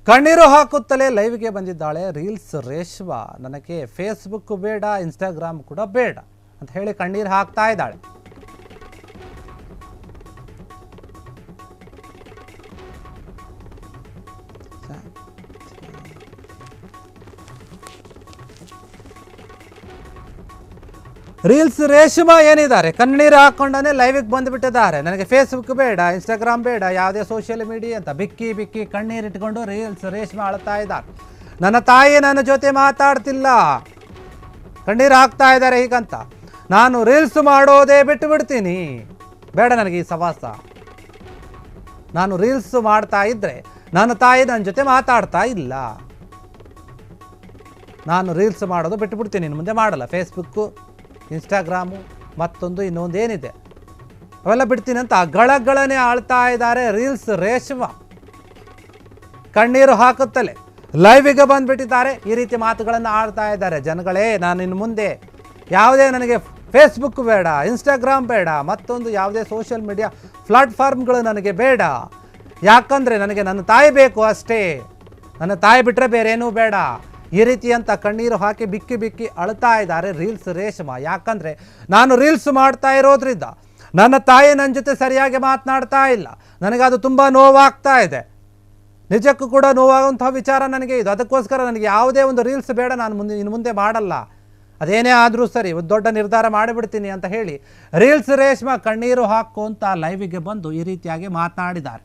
ಕಣ್ಣೀರು ಹಾಕುತ್ತಲೇ ಲೈವ್ಗೆ ಬಂದಿದ್ದಾಳೆ ರೀಲ್ಸ್ ರೇಷ್ಮಾ. ನನಗೆ ಫೇಸ್ಬುಕ್ ಬೇಡ, ಇನ್ಸ್ಟಾಗ್ರಾಮ್ ಕೂಡ ಬೇಡ ಅಂತ ಹೇಳಿ ಕಣ್ಣೀರು ಹಾಕ್ತಾ ಇದ್ದಾಳೆ. ರೀಲ್ಸ್ ರೇಷ್ಮಾ ಏನಿದ್ದಾರೆ ಕಣ್ಣೀರು ಹಾಕೊಂಡೇ ಲೈವ್ಗೆ ಬಂದುಬಿಟ್ಟಿದ್ದಾರೆ. ನನಗೆ ಫೇಸ್ಬುಕ್ ಬೇಡ, ಇನ್ಸ್ಟಾಗ್ರಾಮ್ ಬೇಡ, ಯಾವುದೇ ಸೋಷಿಯಲ್ ಮೀಡಿಯಾ ಅಂತ ಬಿಕ್ಕಿ ಬಿಕ್ಕಿ ಕಣ್ಣೀರಿಟ್ಕೊಂಡು ರೀಲ್ಸ್ ರೇಷ್ಮಾ ಅಳ್ತಾ ಇದ್ದಾರೆ. ನನ್ನ ತಾಯಿ ನನ್ನ ಜೊತೆ ಮಾತಾಡ್ತಿಲ್ಲ, ಕಣ್ಣೀರು ಹಾಕ್ತಾ ಇದ್ದಾರೆ ಹೀಗಂತ. ನಾನು ರೀಲ್ಸ್ ಮಾಡೋದೇ ಬಿಟ್ಟು ಬಿಡ್ತೀನಿ, ಬೇಡ ನನಗೆ ಈ ಸವಾಸ. ನಾನು ರೀಲ್ಸ್ ಮಾಡ್ತಾ ಇದ್ದರೆ ನನ್ನ ತಾಯಿ ನನ್ನ ಜೊತೆ ಮಾತಾಡ್ತಾ ಇಲ್ಲ, ನಾನು ರೀಲ್ಸ್ ಮಾಡೋದು ಬಿಟ್ಟು ಬಿಡ್ತೀನಿ, ಇನ್ನು ಮುಂದೆ ಮಾಡಲ್ಲ. ಫೇಸ್ಬುಕ್ಕು, ಇನ್ಸ್ಟಾಗ್ರಾಮು, ಮತ್ತೊಂದು ಇನ್ನೊಂದು ಏನಿದೆ ಅವೆಲ್ಲ ಬಿಡ್ತೀನಿ ಅಂತ ಗಳಗಳನೆ ಆಳ್ತಾ ಇದ್ದಾರೆ ರೀಲ್ಸ್ ರೇಷ್ಮಾ. ಕಣ್ಣೀರು ಹಾಕುತ್ತಲೇ ಲೈವಿಗೆ ಬಂದುಬಿಟ್ಟಿದ್ದಾರೆ. ಈ ರೀತಿ ಮಾತುಗಳನ್ನು ಆಡ್ತಾ ಇದ್ದಾರೆ. ಜನಗಳೇ, ನಾನು ಇನ್ನು ಮುಂದೆ ಯಾವುದೇ ನನಗೆ ಫೇಸ್ಬುಕ್ ಬೇಡ, ಇನ್ಸ್ಟಾಗ್ರಾಮ್ ಬೇಡ, ಮತ್ತೊಂದು ಯಾವುದೇ ಸೋಷಿಯಲ್ ಮೀಡಿಯಾ ಪ್ಲಾಟ್ಫಾರ್ಮ್ಗಳು ನನಗೆ ಬೇಡ. ಯಾಕಂದರೆ ನನಗೆ ನನ್ನ ತಾಯಿ ಬೇಕು ಅಷ್ಟೇ, ನನ್ನ ತಾಯಿ ಬಿಟ್ಟರೆ ಬೇರೇನೂ ಬೇಡ. ಈ ರೀತಿ ಅಂತ ಕಣ್ಣೀರು ಹಾಕಿ ಬಿಕ್ಕಿ ಬಿಕ್ಕಿ ಅಳ್ತಾ ಇದ್ದಾರೆ ರೀಲ್ಸ್ ರೇಷ್ಮಾ. ಯಾಕಂದರೆ ನಾನು ರೀಲ್ಸ್ ಮಾಡ್ತಾ ಇರೋದ್ರಿಂದ ನನ್ನ ತಾಯಿ ನನ್ನ ಜೊತೆ ಸರಿಯಾಗಿ ಮಾತನಾಡ್ತಾ ಇಲ್ಲ, ನನಗದು ತುಂಬ ನೋವಾಗ್ತಾ ಇದೆ. ನಿಜಕ್ಕೂ ಕೂಡ ನೋವಾಗುವಂಥ ವಿಚಾರ ನನಗೆ ಇದು. ಅದಕ್ಕೋಸ್ಕರ ನನಗೆ ಯಾವುದೇ ಒಂದು ರೀಲ್ಸ್ ಬೇಡ, ನಾನು ಇನ್ನು ಮುಂದೆ ಮಾಡಲ್ಲ, ಅದೇನೇ ಆದರೂ ಸರಿ, ಒಂದು ದೊಡ್ಡ ನಿರ್ಧಾರ ಮಾಡಿಬಿಡ್ತೀನಿ ಅಂತ ಹೇಳಿ ರೀಲ್ಸ್ ರೇಷ್ಮಾ ಕಣ್ಣೀರು ಹಾಕುವಂಥ ಲೈವಿಗೆ ಬಂದು ಈ ರೀತಿಯಾಗಿ ಮಾತನಾಡಿದ್ದಾರೆ.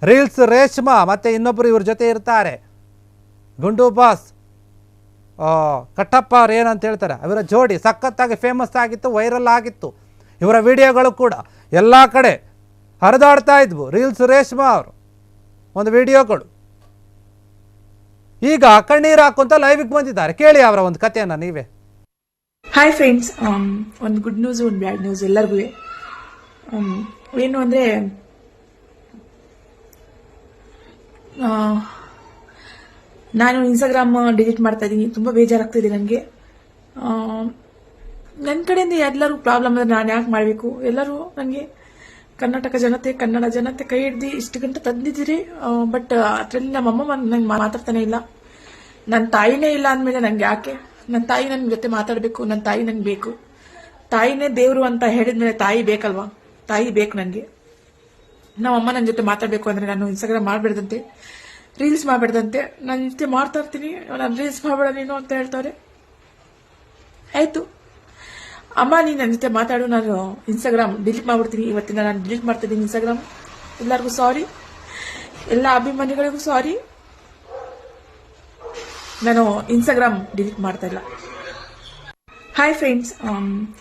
ರೀಲ್ಸ್ ರೇಷ್ಮಾ ಮತ್ತು ಇನ್ನೊಬ್ಬರು ಇವ್ರ ಜೊತೆ ಇರ್ತಾರೆ, ಗುಂಡು ಬಾಸ್ ಕಟ್ಟಪ್ಪ ಅವ್ರು ಏನಂತ ಹೇಳ್ತಾರೆ, ಅವರ ಜೋಡಿ ಸಖತ್ತಾಗಿ ಫೇಮಸ್ ಆಗಿತ್ತು, ವೈರಲ್ ಆಗಿತ್ತು. ಇವರ ವಿಡಿಯೋಗಳು ಕೂಡ ಎಲ್ಲ ಕಡೆ ಹರಿದಾಡ್ತಾ ಇದ್ವು. ರೀಲ್ಸ್ ರೇಷ್ಮಾ ಅವರು ಒಂದು ವಿಡಿಯೋಗಳು ಈಗ ಕಣ್ಣೀರು ಹಾಕುವಂತ ಲೈವ್ಗೆ ಬಂದಿದ್ದಾರೆ. ಕೇಳಿ ಅವರ ಒಂದು ಕಥೆಯನ್ನ ನೀವೇ. ಹಾಯ್ ಫ್ರೆಂಡ್ಸ್, ಒಂದು ಗುಡ್ ನ್ಯೂಸ್, ಒಂದು ಬ್ಯಾಡ್ ನ್ಯೂಸ್ ಎಲ್ಲರಿಗೂ. ಏನು ಅಂದರೆ, ನಾನು ಇನ್ಸ್ಟಾಗ್ರಾಮ್ ಡಿಲೀಟ್ ಮಾಡ್ತಾ ಇದ್ದೀನಿ. ತುಂಬ ಬೇಜಾರಾಗ್ತಿದೆ ನನಗೆ. ನನ್ನ ಕಡೆಯಿಂದ ಎಲ್ಲರೂ ಪ್ರಾಬ್ಲಮ್ ಅಂದರೆ ನಾನು ಯಾಕೆ ಮಾಡಬೇಕು? ಎಲ್ಲರೂ ನನಗೆ ಕರ್ನಾಟಕ ಜನತೆ, ಕನ್ನಡ ಜನತೆ ಕೈ ಹಿಡ್ದು ಇಷ್ಟು ಗಂಟೆ ತಂದಿದ್ದೀರಿ. ಬಟ್ ಅದರಲ್ಲಿ ನಮ್ಮಮ್ಮ ನಂಗೆ ಮಾತಾಡ್ತಾನೆ ಇಲ್ಲ. ನನ್ನ ತಾಯಿನೇ ಇಲ್ಲ ಅಂದಮೇಲೆ ನಂಗೆ ಯಾಕೆ? ನನ್ನ ತಾಯಿ ನನ್ನ ಜೊತೆ ಮಾತಾಡಬೇಕು, ನನ್ನ ತಾಯಿ ನಂಗೆ ಬೇಕು. ತಾಯಿನೇ ದೇವರು ಅಂತ ಹೇಳಿದ್ಮೇಲೆ ತಾಯಿ ಬೇಕಲ್ವಾ? ತಾಯಿ ಬೇಕು ನನಗೆ. ನಮ್ಮಮ್ಮ ನನ್ನ ಜೊತೆ ಮಾತಾಡಬೇಕು ಅಂದರೆ ನಾನು ಇನ್ಸ್ಟಾಗ್ರಾಮ್ ಮಾಡಬೇಡ್ದಂತೆ, ರೀಲ್ಸ್ ಮಾಡಬೇಡ್ದಂತೆ. ನನ್ನ ಜೊತೆ ಮಾಡ್ತಾ ಇರ್ತೀನಿ, ನಾನು ರೀಲ್ಸ್ ಮಾಡಬೇಡ ನೀನು ಅಂತ ಹೇಳ್ತಾರೆ. ಆಯ್ತು ಅಮ್ಮ, ನೀನು ನನ್ನ ಜೊತೆ ಮಾತಾಡು, ನಾನು ಇನ್ಸ್ಟಾಗ್ರಾಮ್ ಡಿಲೀಟ್ ಮಾಡ್ಬಿಡ್ತೀನಿ. ಇವತ್ತಿನ ನಾನು ಡಿಲೀಟ್ ಮಾಡ್ತಿದ್ದೀನಿ ಇನ್ಸ್ಟಾಗ್ರಾಮ್. ಎಲ್ಲರಿಗೂ ಸಾರಿ, ಎಲ್ಲ ಅಭಿಮಾನಿಗಳಿಗೂ ಸಾರಿ. ನಾನು ಇನ್ಸ್ಟಾಗ್ರಾಮ್ ಡಿಲೀಟ್ ಮಾಡ್ತಾ ಇಲ್ಲ. ಹಾಯ್ ಫ್ರೆಂಡ್ಸ್,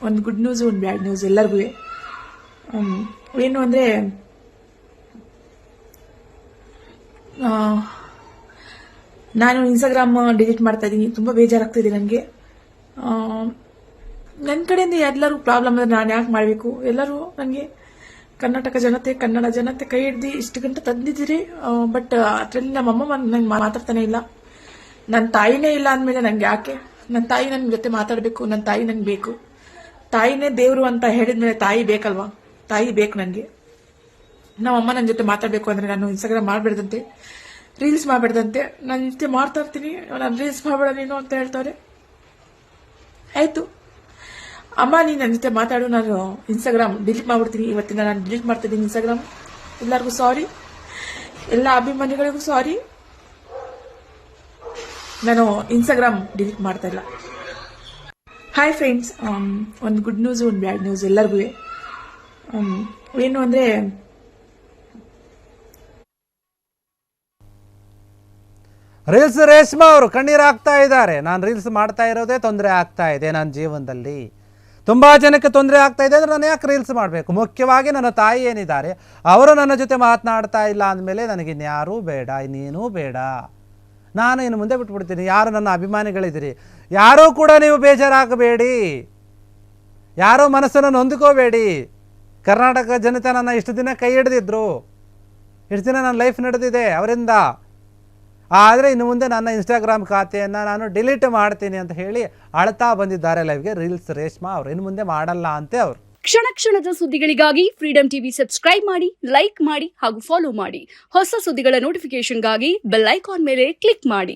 ಒಂದು ಗುಡ್ ನ್ಯೂಸ್, ಒಂದು ಬ್ಯಾಡ್ ನ್ಯೂಸ್ ಎಲ್ಲರಿಗೂ. ಏನು ಅಂದರೆ, ನಾನು ಇನ್ಸ್ಟಾಗ್ರಾಮ್ ಡಿಲೀಟ್ ಮಾಡ್ತಾ ಇದ್ದೀನಿ. ತುಂಬ ಬೇಜಾರಾಗ್ತಿದೆ ನನಗೆ. ನನ್ನ ಕಡೆಯಿಂದ ಎಲ್ಲರೂ ಪ್ರಾಬ್ಲಮ್ ಅಂದರೆ ನಾನು ಯಾಕೆ ಮಾಡಬೇಕು? ಎಲ್ಲರೂ ನನಗೆ ಕರ್ನಾಟಕ ಜನತೆ, ಕನ್ನಡ ಜನತೆ ಕೈ ಹಿಡ್ದು ಇಷ್ಟು ಗಂಟೆ ತಂದಿದ್ದೀರಿ. ಬಟ್ ಅದರಲ್ಲಿ ನಮ್ಮಮ್ಮ ನಂಗೆ ಮಾತಾಡ್ತಾನೆ ಇಲ್ಲ. ನನ್ನ ತಾಯಿನೇ ಇಲ್ಲ ಅಂದಮೇಲೆ ನಂಗೆ ಯಾಕೆ? ನನ್ನ ತಾಯಿ ನನ್ನ ಜೊತೆ ಮಾತಾಡಬೇಕು, ನನ್ನ ತಾಯಿ ನಂಗೆ ಬೇಕು. ತಾಯಿನೇ ದೇವರು ಅಂತ ಹೇಳಿದ್ಮೇಲೆ ತಾಯಿ ಬೇಕಲ್ವಾ? ತಾಯಿ ಬೇಕು ನನಗೆ. ನಮ್ಮಮ್ಮ ನನ್ನ ಜೊತೆ ಮಾತಾಡಬೇಕು ಅಂದರೆ ನಾನು ಇನ್ಸ್ಟಾಗ್ರಾಮ್ ಮಾಡಬೇಡ್ದಂತೆ, ರೀಲ್ಸ್ ಮಾಡಬೇಡ್ದಂತೆ. ನನ್ನ ಜೊತೆ ಮಾಡ್ತಾ ಇರ್ತೀನಿ, ನಾನು ರೀಲ್ಸ್ ಮಾಡಬೇಡ ನೀನು ಅಂತ ಹೇಳ್ತಾರೆ. ಆಯ್ತು ಅಮ್ಮ, ನೀನು ನನ್ನ ಜೊತೆ ಮಾತಾಡು, ನಾನು ಇನ್ಸ್ಟಾಗ್ರಾಮ್ ಡಿಲೀಟ್ ಮಾಡ್ಬಿಡ್ತೀನಿ. ಇವತ್ತಿನ ನಾನು ಡಿಲೀಟ್ ಮಾಡ್ತಿದ್ದೀನಿ ಇನ್ಸ್ಟಾಗ್ರಾಮ್. ಎಲ್ಲರಿಗೂ ಸಾರಿ, ಎಲ್ಲ ಅಭಿಮಾನಿಗಳಿಗೂ ಸಾರಿ. ನಾನು ಇನ್ಸ್ಟಾಗ್ರಾಮ್ ಡಿಲೀಟ್ ಮಾಡ್ತಾ ಇಲ್ಲ. ಹಾಯ್ ಫ್ರೆಂಡ್ಸ್, ಒಂದು ಗುಡ್ ನ್ಯೂಸ್, ಒಂದು ಬ್ಯಾಡ್ ನ್ಯೂಸ್ ಎಲ್ಲರಿಗೂ. ಏನು ಅಂದರೆ, ರೀಲ್ಸ್ ರೇಷ್ಮಾ ಅವರು ಕಣ್ಣೀರು ಹಾಕ್ತಾ ಇದ್ದಾರೆ. ನಾನು ರೀಲ್ಸ್ ಮಾಡ್ತಾ ಇರೋದೇ ತೊಂದರೆ ಆಗ್ತಾ ಇದೆ ನನ್ನ ಜೀವನದಲ್ಲಿ, ತುಂಬ ಜನಕ್ಕೆ ತೊಂದರೆ ಆಗ್ತಾ ಇದೆ ಅಂದರೆ ನಾನು ಯಾಕೆ ರೀಲ್ಸ್ ಮಾಡಬೇಕು? ಮುಖ್ಯವಾಗಿ ನನ್ನ ತಾಯಿ ಏನಿದ್ದಾರೆ ಅವರು ನನ್ನ ಜೊತೆ ಮಾತನಾಡ್ತಾ ಇಲ್ಲ ಅಂದಮೇಲೆ ನನಗೆ ಇನ್ಯಾರೂ ಬೇಡ, ಇನ್ನೇನೂ ಬೇಡ, ನಾನು ಇನ್ನು ಮುಂದೆ ಬಿಟ್ಬಿಡ್ತೀನಿ. ಯಾರು ನನ್ನ ಅಭಿಮಾನಿಗಳಿದ್ದೀರಿ, ಯಾರೂ ಕೂಡ ನೀವು ಬೇಜಾರಾಗಬೇಡಿ, ಯಾರೂ ಮನಸ್ಸನ್ನು ನೊಂದ್ಕೋಬೇಡಿ. ಕರ್ನಾಟಕ ಜನತೆ ನನ್ನ ಇಷ್ಟು ದಿನ ಕೈ ಹಿಡಿದಿದ್ರು, ಇಷ್ಟು ದಿನ ನನ್ನ ಲೈಫ್ ನಡೆದಿದೆ ಅವರಿಂದ. ಆದರೆ ಇನ್ನು ಮುಂದೆ ನನ್ನ ಇನ್ಸ್ಟಾಗ್ರಾಮ್ ಖಾತೆಯನ್ನು ನಾನು ಡಿಲೀಟ್ ಮಾಡ್ತೀನಿ ಅಂತ ಹೇಳಿ ಅಳ್ತಾ ಬಂದಿದ್ದಾರೆ ಲೈವ್ಗೆ ರೀಲ್ಸ್ ರೇಷ್ಮಾ ಅವರು. ಇನ್ನು ಮುಂದೆ ಮಾಡಲ್ಲ ಅಂತೆ ಅವರು. ಕ್ಷಣ ಕ್ಷಣದ ಸುದ್ದಿಗಳಿಗಾಗಿ ಫ್ರೀಡಂ ಟಿವಿ ಸಬ್ಸ್ಕ್ರೈಬ್ ಮಾಡಿ, ಲೈಕ್ ಮಾಡಿ ಹಾಗೂ ಫಾಲೋ ಮಾಡಿ. ಹೊಸ ಸುದ್ದಿಗಳ ನೋಟಿಫಿಕೇಶನ್ಗಾಗಿ ಬೆಲ್ ಐಕಾನ್ ಮೇಲೆ ಕ್ಲಿಕ್ ಮಾಡಿ.